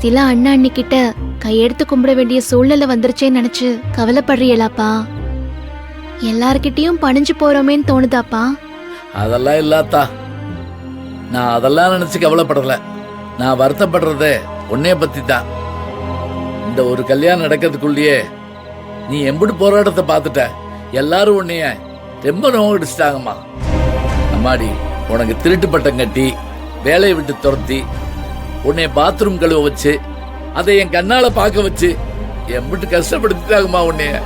கடைசியில அண்ணா அண்ணிக்கிட்ட கையெடுத்து கும்பிட வேண்டிய சூழ்நிலை வந்துருச்சேன்னு நினைச்சு கவலைப்படுறீங்களாப்பா? எல்லார்கிட்டயும் பணிஞ்சு போறோமேன்னு தோணுதாப்பா? அதெல்லாம் இல்லாத்தா, நான் அதெல்லாம் நினைச்சு கவலைப்படல. நான் வருத்தப்படுறதே உன்னைய பத்தி தான். இந்த ஒரு கல்யாணம் நடக்கிறதுக்குள்ளேயே நீ எம்புடு போராட்டத்தை பார்த்துட்ட. எல்லாரும் உன்னைய ரொம்ப நோக்கடிச்சிட்டாங்கம்மா. அம்மாடி, உனக்கு திருட்டு பட்டம் கட்டி வேலையை விட்டு துரத்தி உன்னை பாத்ரூம் கழுவ வச்சு அதை என் கண்ணால பார்க்க வச்சு எம்பிட்டு கஷ்டப்படுத்திட்டாங்கம்மா உன்னைய.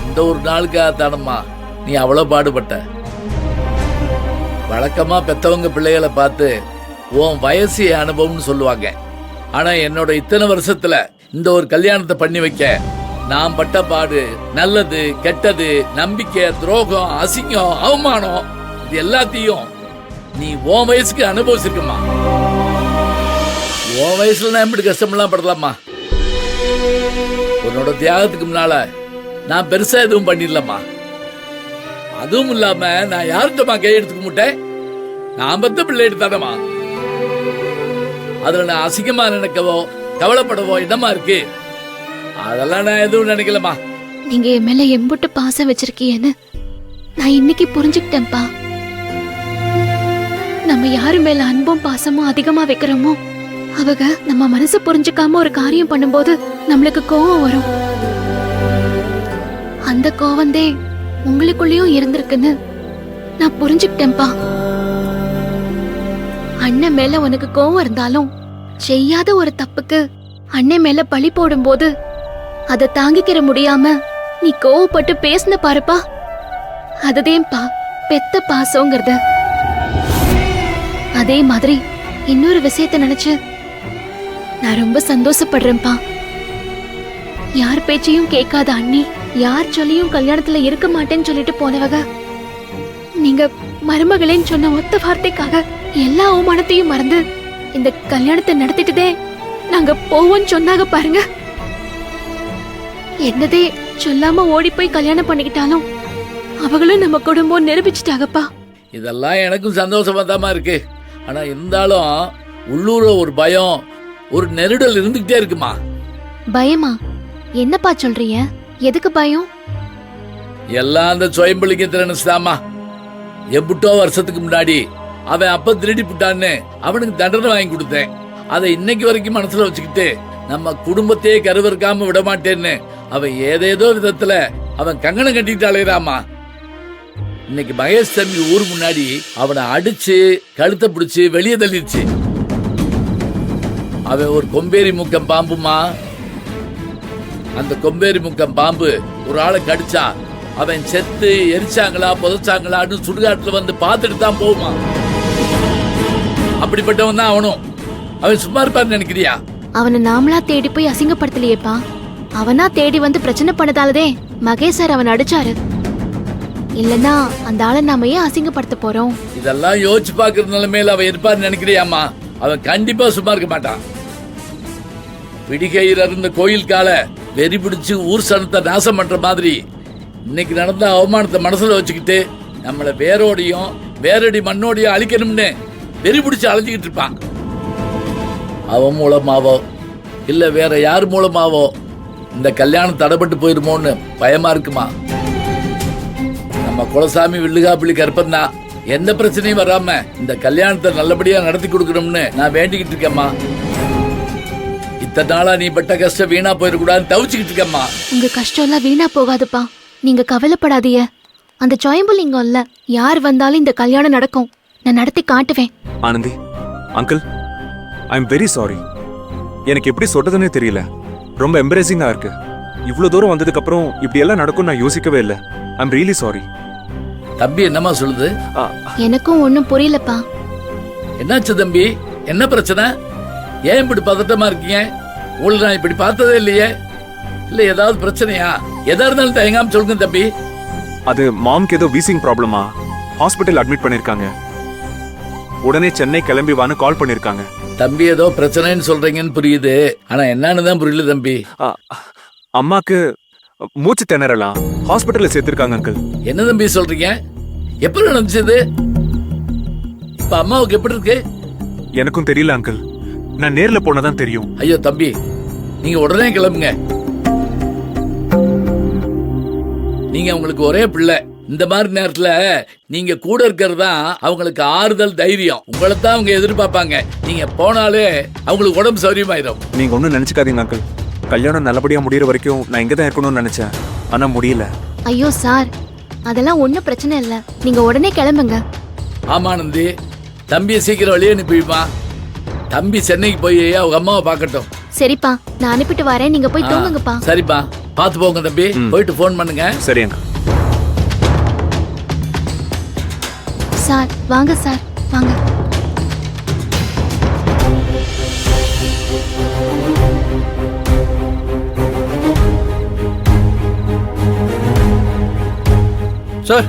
இந்த ஒரு நாளுக்காக தானம்மா நீ அவ்வளவு பாடுபட்ட. வழக்கமா பெத்தவங்க பிள்ளைகளை பார்த்து உன் வயசு என் அனுபவம்னு சொல்லுவாங்க. ஆனா என்னோட இத்தனை வருஷத்துல இந்த ஒரு கல்யாணத்தை பண்ணி வைக்க நான் பட்ட பாடு, நல்லது கெட்டது, நம்பிக்கை, துரோகம், அசிங்கம், அவமானம், இது எல்லாத்தையும் நீ உன் வயசுக்கு அனுபவிச்சிருக்கமா. உன் வயசுல நான் எப்படி கஷ்டமெல்லாம் படலாமா? உன்னோட தியாகத்துக்கு முன்னால நான் பெருசா எதுவும் பண்ணிடலம்மா. அதுவும் இல்லாம நான் யார்கிட்டமா கை எடுத்துக்க மாட்டேன்? நான் பத்த பிள்ளை எடுத்தானமா. அதுல நான் அசிங்கமா நினைக்கவோ கவலைப்படவோ இடமா இருக்கு? அதெல்லாம் நான் எதுவும் நினைக்கலமா. நீங்க என் மேல எம்புட்டு பாசம் வச்சிருக்கீன்னு நான் இன்னைக்கு புரிஞ்சுக்கிட்டேன்ப்பா. நம்ம யாரு மேல அன்பும் பாசமும் அதிகமா வைக்கிறோமோ அவங்க நம்ம மனசு புரிஞ்சுக்காம ஒரு காரியம் பண்ணும்போது நம்மளுக்கு கோவம் வரும். அந்த கோவந்தே உங்களுக்குள்ளயும் இருந்திருக்குன்னு நான் புரிஞ்சுக்கிட்டேன்ப்பா. அண்ணன் மேல உனக்கு கோவம் இருந்தாலும் செய்யாத ஒரு தப்புக்கு அண்ணன் மேல பழி போடும்போது அதை தாங்கிக்கிற முடியாம நீ கோவப்பட்டு பேசின பாருப்பா, அதுதேன்பா பெத்த பாசங்கிறது. அதே மாதிரி இன்னொரு விஷயத்தை நினைச்சு நான் ரொம்ப சந்தோஷப்படுறேன்ப்பா. யார் பேச்சையும் கேட்காத அண்ணி, யார் சொல்லியும் கல்யாணத்துல இருக்க மாட்டேன்னு சொல்லிட்டு போனவங்க நீங்க மருமகளேன்னு சொன்ன ஒத்த வார்த்தைக்காக எல்லா அவமானத்தையும் மறந்து இந்த கல்யாணத்தை நடத்திட்டுதே நாங்க போவோன்னு சொன்னாங்க பாருங்க. என்னதே சொல்லாம ஓடி போய் கல்யாணம் பண்ணிக்கிட்டாலும் அவங்களும் நம்ம குடும்பம் நிரூபிச்சுட்டாங்கப்பா. இதெல்லாம் எனக்கும் சந்தோஷமா தான் இருக்கு. ஆனா இருந்தாலும் உள்ளூர ஒரு பயம், ஒரு நெருடல் இருந்துகிட்டே இருக்குமா. பயமா? என்னப்பா சொல்றீங்க? எதுக்கு பயம்? எல்லாம் அந்த சுயம்பலிங்கத்தை நினைச்சுதாமா. எம்புட்டோ வருஷத்துக்கு முன்னாடி அவன் அப்ப திருடி புட்டான்னு அவனுக்கு தண்டனை வாங்கி கொடுத்தேன். அதை இன்னைக்கு வரைக்கும் மனசுல வச்சுக்கிட்டு நம்ம குடும்பத்தையே கருவறுக்காம விட மாட்டேன்னு அவன் ஏதேதோ விதத்துல அவன் கங்கணம் கட்டிட்டு அலையறாமா. இன்னைக்கு மகேஷ் தம்பி ஊர் முன்னாடி அவனை அடிச்சு கழுத்தை பிடிச்சு வெளியே தள்ளிடுச்சு. அவன் ஒரு கொம்பேரி முக்கம் பாம்புமா. அந்த கொம்பேரி முக்கம் பாம்பு ஒரு ஆளை கடிச்சா அவன் செத்து எரிச்சாங்களா புதைச்சாங்களான்னு சுடுகாட்டுல வந்து பார்த்துட்டு தான் போகுமா. அப்படிப்பட்டவன் தான் அவனும். அவன் சும்மா இருப்பான்னு நினைக்கிறியா? அவனை நாமளா தேடி போய் அசிங்கப்படுத்தலையேப்பா. அவனா தேடி வந்து பிரச்சனை பண்ணதாலதே மகேஷ் சார் அவன் அடிச்சாரு. இல்லன்னா அந்த ஆளை நாம ஏன் அசிங்கப்படுத்த போறோம்? இதெல்லாம் யோசிச்சு பாக்குற நிலைமையில அவன் இருப்பான்னு நினைக்கிறியாமா? அவன் கண்டிப்பா சும்மா இருக்க மாட்டான். பிடிக்கையில் இருந்த கோயில் கால வெறி பிடிச்சு ஊர் சனத்தை நாசம் பண்ற மாதிரி இன்னைக்கு நடந்த அவமானத்தை மனசுல வச்சுக்கிட்டு நம்மள வேரோடையும் வேரடி மண்ணோடையும் அழிக்கணும்னு வெறி பிடிச்சு அழைஞ்சிக்கிட்டு இருப்பான். அவன் மூலமாவோ இல்ல வேற யார் மூலமாவோ இந்த கல்யாணம் தடைப்பட்டு போயிருமோன்னு பயமா இருக்குமா. நம்ம குலசாமி வில்லுகாப்பிள்ளி கற்பந்தா எந்த பிரச்சனையும் வராம இந்த கல்யாணத்தை நல்லபடியா நடத்தி கொடுக்கணும்னு நான் வேண்டிக்கிட்டு இருக்கேம்மா. இத்தனை நாளா நீ பட்ட கஷ்டம் வீணா போயிடக்கூடாதுன்னு தவிச்சுக்கிட்டு இருக்கேம்மா. உங்க கஷ்டம் எல்லாம் வீணா போகாதுப்பா. நீங்க கவலைப்படாதீங்க. அந்த ஜொயம்புலிங்கம் இல்ல யார் வந்தாலும் இந்த கல்யாணம் நடக்கும். நான் நடத்தி காட்டுவேன். Anandhi uncle, I am very sorry. எனக்கு எப்படி சொல்றதுன்னே தெரியல. ரொம்ப எம்பரேசிங்கா இருக்கு. இவ்வளவு தூரம் வந்ததுக்கு அப்புறம் இப்படி எல்லாம் நடக்கும் நான் யோசிக்கவே இல்லை. I am really sorry. தம்பி என்னமா சொல்லுது? எனக்கும் ஒண்ணும் புரியலப்பா. என்னாச்சு தம்பி? என்ன பிரச்சனை? ஏன் இப்படி பதட்டமா இருக்கீங்க? உங்களை நான் இப்படி பார்த்ததே இல்லையே. இல்ல ஏதாவது பிரச்சனையா? எதா இருந்தாலும் தயங்காம சொல்லுங்க தம்பி. அது மாம்க்கு ஏதோ வீசிங் ப்ராப்ளமா, ஹாஸ்பிட்டல் அட்மிட் பண்ணிருக்காங்க. உடனே சென்னை கிளம்பி வான்னு கால் பண்ணிருக்காங்க. தம்பி ஏதோ பிரச்சனைன்னு சொல்றீங்கன்னு புரியுது. ஆனா என்னன்னு தான் புரியல தம்பி. அம்மாக்கு மூச்சு திணறலாம், ஹாஸ்பிட்டல்ல சேர்த்திருக்காங்க அங்கிள். என்ன தம்பி சொல்றீங்க? எப்படி நடந்துச்சு? இப்ப அம்மாவுக்கு எப்படி இருக்கு? எனக்கும் தெரியல அங்கிள். நான் நேர்ல போனதான் தெரியும். ஐயோ தம்பி, நீங்க உடனே கிளம்புங்க. நீங்க அவங்களுக்கு ஒரே பிள்ளை. இந்த மாதிரி நேரத்துல நீங்க கூட இருக்கிறது தான் அவங்களுக்கு ஆறுதல், தைரியம். உங்களை தான் அவங்க எதிர்பார்ப்பாங்க. நீங்க போனாலே அவங்களுக்கு உடம்பு சௌரியமாயிரும். நீங்க ஒன்றும் நினைச்சுக்காதீங்க அங்கிள். கல்யாணம் நல்லபடியா முடியற வரைக்கும் நான் இங்க தான் இருக்கணும்னு நினைச்சேன். ஆனா முடியல. ஐயோ சார், அதெல்லாம் ஒன்றும் பிரச்சனை இல்லை. நீங்க உடனே கிளம்புங்க. ஆமானந்தி, தம்பியை சீக்கிரம் வெளியே அனுப்பிப்பா. தம்பி சென்னைக்கு போய் அவங்க அம்மாவை பார்க்கட்டும். சரிப்பா, நான் அனுப்பிட்டு வரேன். நீங்க போய் தூங்குங்கப்பா. சரிப்பா, பார்த்து போங்க தம்பி. போயிட்டு ஃபோன் பண்ணுங்க. சரி அங்கிள். சார் வாங்க சார், வாங்க. சார்,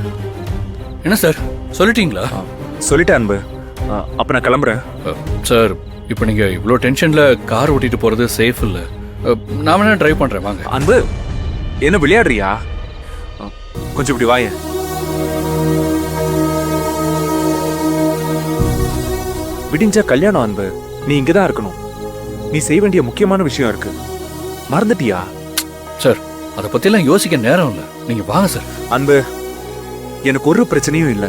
என்ன சார் சொல்லிட்டீங்களா? சொல்லிட்டேன் அன்பு. அப்ப நான் கிளம்புறேன். சார், இப்போ நீங்க இவ்வளோ டென்ஷன்ல கார் ஓட்டிட்டு போறது சேஃப் இல்ல. நான் வேணா டிரைவ் பண்றேன், வாங்க. அன்பு, என்ன விளையாடுறியா? கொஞ்சம் இப்படி வாய. விடிஞ்சா கல்யாணம் அன்பு. நீ இங்கதான் இருக்கணும். நீ செய்ய வேண்டிய முக்கியமான விஷயம் இருக்கு. மறந்துட்டியா? சார், அதை பத்தியெல்லாம் யோசிக்க நேரம் இல்ல. நீங்க வாங்க சார். அன்பு, எனக்கு ஒரு பிரச்சனையும் இல்ல.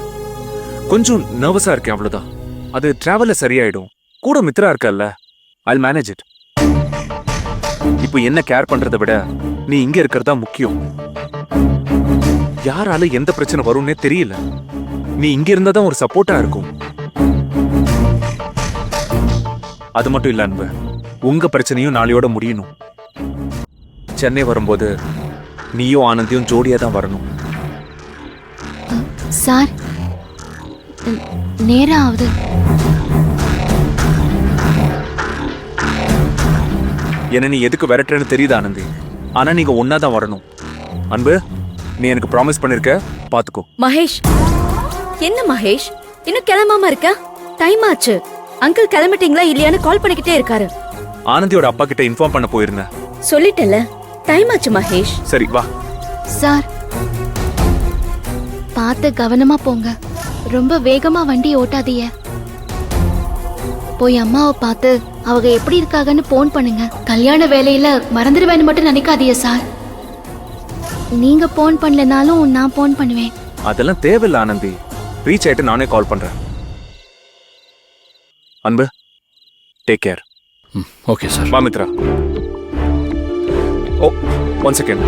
கொஞ்சம் நர்வஸா இருக்கேன், அவ்வளவுதான். அது டிராவல்ல சரியாயிடும். கூட மித்ரா இருக்கல்ல, I'll manage it. இப்போ என்ன கேர் பண்றதை விட நீ இங்க இருக்கிறதா முக்கியம். யாரால எந்த பிரச்சனை வரும்னே தெரியல. நீ இங்க இருந்தாதான் ஒரு சப்போர்ட்டா இருக்கும். அது மட்டும் இல்ல அன்பு, உங்க பிரச்சனையும் நாளையோட முடியணும். சென்னை வரும்போது நீயும் ஆனந்தியும் ஜோடியா தான் வரணும். சார், நேரம் ஆகுது. என்ன நீ எதுக்கு விரட்டுறேன்னு தெரியுது ஆனந்தி. ஆனா நீங்க ஒன்னாதான் வரணும். அன்பு, நீ எனக்கு ப்ராமிஸ் பண்ணிருக்க, பாத்துக்கோ. மகேஷ், என்ன மகேஷ் இன்னும் கிளம்பாம இருக்க? டைம் ஆச்சு. அங்கிள் கிளம்பிட்டீங்களா இல்லையான்னு கால் பண்ணிக்கிட்டே இருக்காரு. ஆனந்தியோட அப்பா கிட்ட இன்ஃபார்ம் பண்ண போயிருந்தேன். சொல்லிட்டல, டைம் ஆச்சு மகேஷ். சரி வா. சார், பார்த்து கவனமா போங்க. ரொம்ப வேகமா வண்டி ஓட்டாதீங்க. போய் அம்மாவை பார்த்து அவங்க எப்படி இருக்காங்கன்னு போன் பண்ணுங்க. கல்யாண வேலையில மறந்துடுவேன்னு மட்டும் நினைக்காதீங்க சார். நீங்க போன் பண்ணலனாலும் நான் போன் பண்ணுவேன். அதெல்லாம் தேவையில்ல ஆனந்தி. ரீச் ஆயிட்டு நானே கால் பண்றேன். அன்பு, டேக் கேர். Okay sir. வா மித்ரா. ஓ, 1 செகண்ட்.